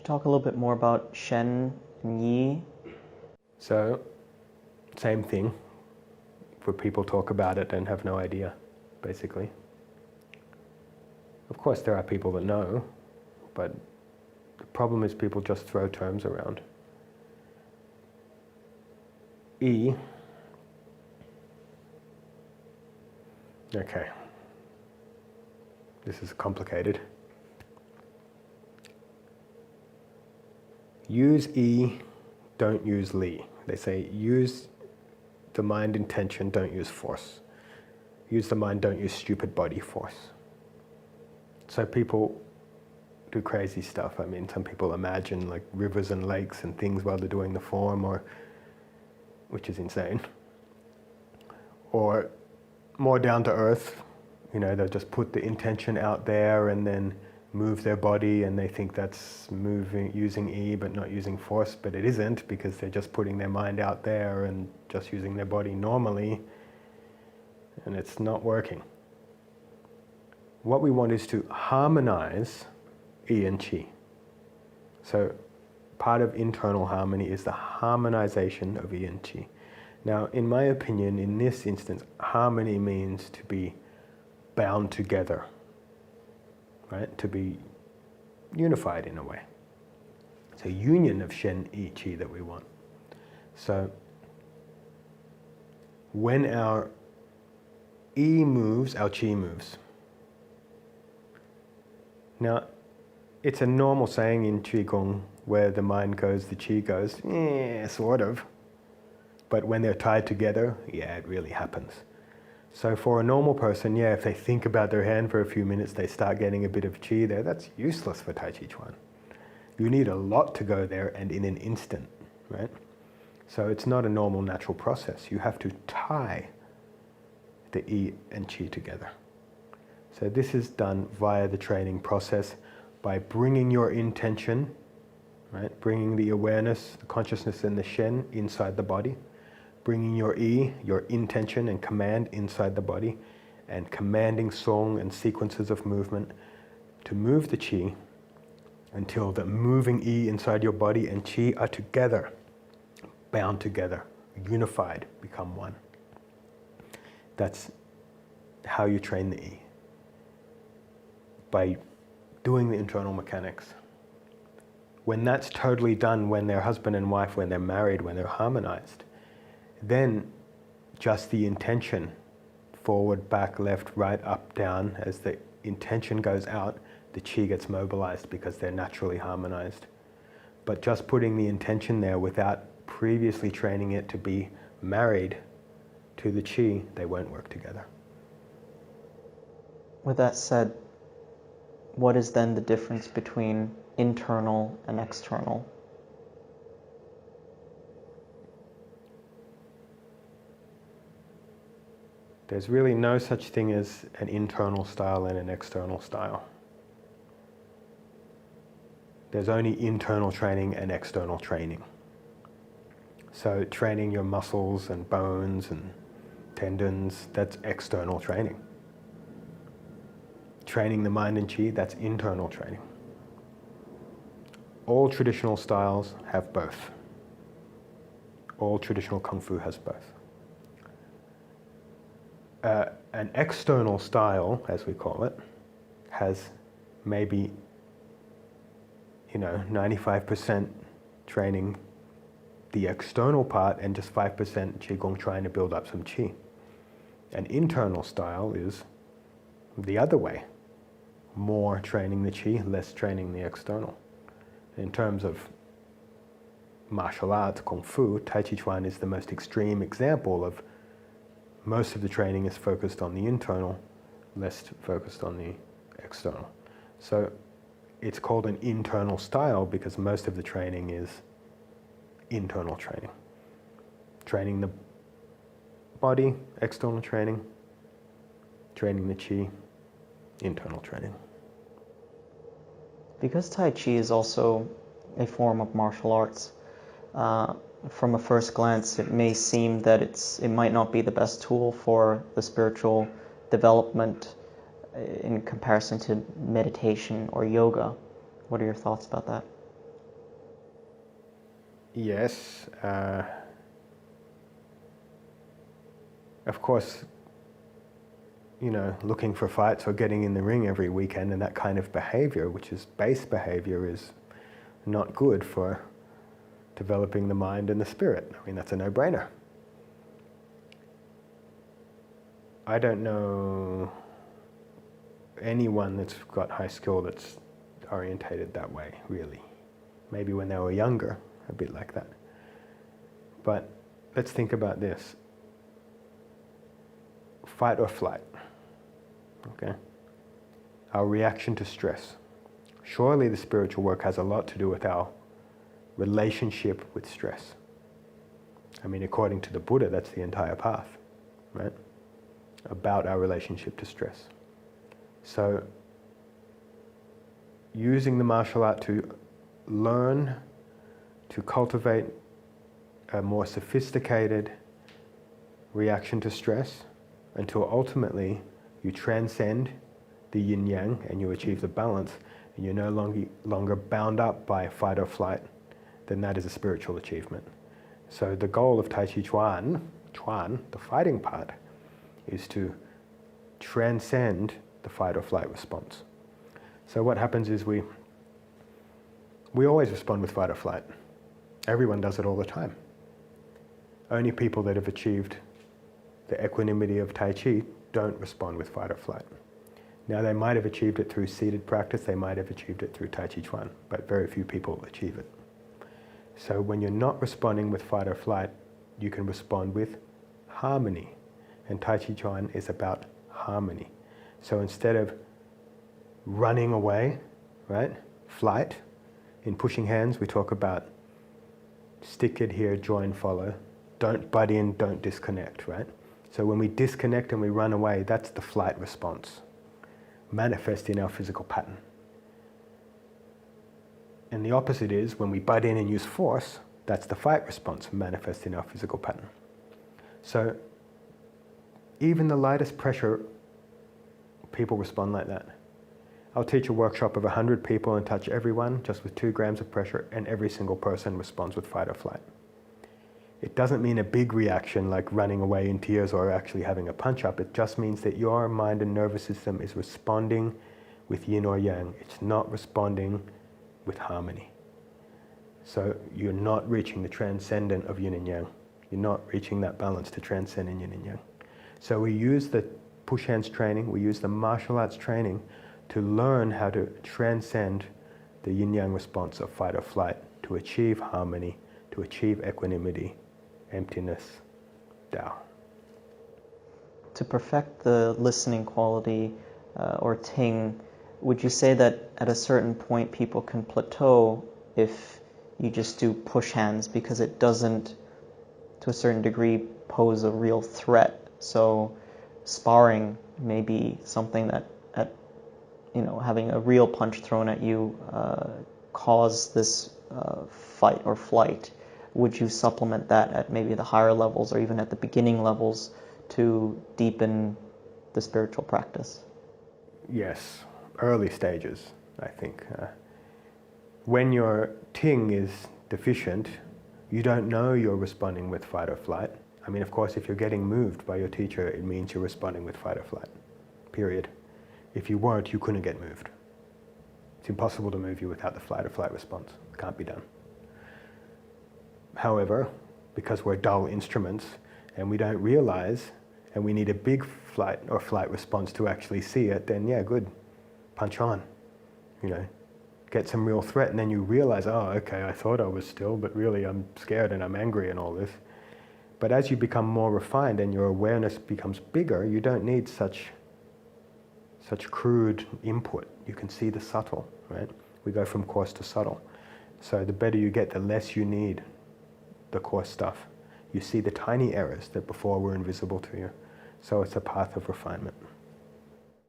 talk a little bit more about Shen and Yi? So, same thing, where people talk about it and have no idea, basically. Of course, there are people that know, but the problem is people just throw terms around. E. Okay. This is complicated. Use E, don't use Li. They say use the mind intention, don't use force. Use the mind, don't use stupid body force. So people do crazy stuff. I mean, some people imagine like rivers and lakes and things while they're doing the form, which is insane. Or more down to earth, they'll just put the intention out there and then move their body, and they think that's moving using E but not using force, but it isn't, because they're just putting their mind out there and just using their body normally, and it's not working. What we want is to harmonize E and Qi. So part of internal harmony is the harmonization of E and Qi. Now, in my opinion, in this instance, harmony means to be bound together, right? To be unified in a way. It's a union of Shen, Yi, Qi that we want. So when our E moves, our Qi moves. Now, it's a normal saying in Qigong, where the mind goes, the Qi goes, sort of. But when they're tied together, it really happens. So for a normal person, if they think about their hand for a few minutes, they start getting a bit of Qi there. That's useless for Tai Chi Chuan. You need a lot to go there, and in an instant, right? So it's not a normal, natural process. You have to tie the E and Qi together. So this is done via the training process by bringing your intention, right? Bringing the awareness, the consciousness and the Shen inside the body. Bringing your E, your intention and command inside the body, and commanding song and sequences of movement to move the Qi until the moving E inside your body and Qi are together, bound together, unified, become one. That's how you train the E. By doing the internal mechanics. When that's totally done, when they're husband and wife, when they're married, when they're harmonized, then just the intention, forward, back, left, right, up, down, as the intention goes out, the Qi gets mobilized because they're naturally harmonized. But just putting the intention there without previously training it to be married to the Qi, they won't work together. With that said, what is then the difference between internal and external? There's really no such thing as an internal style and an external style. There's only internal training and external training. So training your muscles and bones and tendons, that's external training. Training the mind and Qi, that's internal training. All traditional styles have both. All traditional Kung Fu has both. An external style, as we call it, has maybe 95% training the external part and just 5% Qigong trying to build up some Qi. An internal style is the other way. More training the Qi, less training the external. In terms of martial arts, Kung Fu, Tai Chi Chuan is the most extreme example of most of the training is focused on the internal, less focused on the external. So it's called an internal style because most of the training is internal training. Training the body, external training. Training the Qi, internal training. Because Tai Chi is also a form of martial arts, from a first glance it may seem that it might not be the best tool for the spiritual development in comparison to meditation or yoga. What are your thoughts about that? Yes. Of course, looking for fights or getting in the ring every weekend and that kind of behavior, which is base behavior, is not good for developing the mind and the spirit. I mean, that's a no-brainer. I don't know anyone that's got high skill that's orientated that way, really. Maybe when they were younger, a bit like that. But let's think about this. Fight or flight, okay? Our reaction to stress. Surely the spiritual work has a lot to do with our relationship with stress. I mean, according to the Buddha, that's the entire path, right? About our relationship to stress. So, using the martial art to learn, to cultivate a more sophisticated reaction to stress, until ultimately you transcend the yin-yang and you achieve the balance, and you're no longer bound up by fight or flight, then that is a spiritual achievement. So the goal of Tai Chi Chuan, the fighting part, is to transcend the fight or flight response. So what happens is we always respond with fight or flight. Everyone does it all the time. Only people that have achieved the equanimity of Tai Chi don't respond with fight or flight. Now they might have achieved it through seated practice, they might have achieved it through Tai Chi Chuan, but very few people achieve it. So when you're not responding with fight or flight, you can respond with harmony. And Tai Chi Chuan is about harmony. So instead of running away, right, flight, in pushing hands we talk about stick it here, join, follow. Don't butt in, don't disconnect, right? So when we disconnect and we run away, that's the flight response, manifest in our physical pattern. And the opposite is when we butt in and use force, that's the fight response, manifest in our physical pattern. So even the lightest pressure, people respond like that. I'll teach a workshop of 100 people and touch everyone just with 2 grams of pressure, and every single person responds with fight or flight. It doesn't mean a big reaction like running away in tears or actually having a punch-up. It just means that your mind and nervous system is responding with yin or yang. It's not responding with harmony. So you're not reaching the transcendent of yin and yang. You're not reaching that balance to transcend in yin and yang. So we use the push hands training, we use the martial arts training to learn how to transcend the yin-yang response of fight or flight, to achieve harmony, to achieve equanimity, emptiness, Tao. To perfect the listening quality or ting, would you say that at a certain point people can plateau if you just do push hands because it doesn't, to a certain degree, pose a real threat? So sparring may be something that, having a real punch thrown at you cause this fight or flight. Would you supplement that at maybe the higher levels or even at the beginning levels to deepen the spiritual practice? Yes, early stages, I think. When your ting is deficient, you don't know you're responding with fight or flight. I mean, of course, if you're getting moved by your teacher, it means you're responding with fight or flight, period. If you weren't, you couldn't get moved. It's impossible to move you without the flight or flight response. It can't be done. However, because we're dull instruments and we don't realize, and we need a big flight or flight response to actually see it, then yeah, good, punch on, get some real threat, and then you realize, oh, okay, I thought I was still, but really I'm scared and I'm angry and all this. But as you become more refined and your awareness becomes bigger, you don't need such crude input. You can see the subtle, right? We go from coarse to subtle. So the better you get, the less you need the coarse stuff. You see the tiny errors that before were invisible to you. So it's a path of refinement.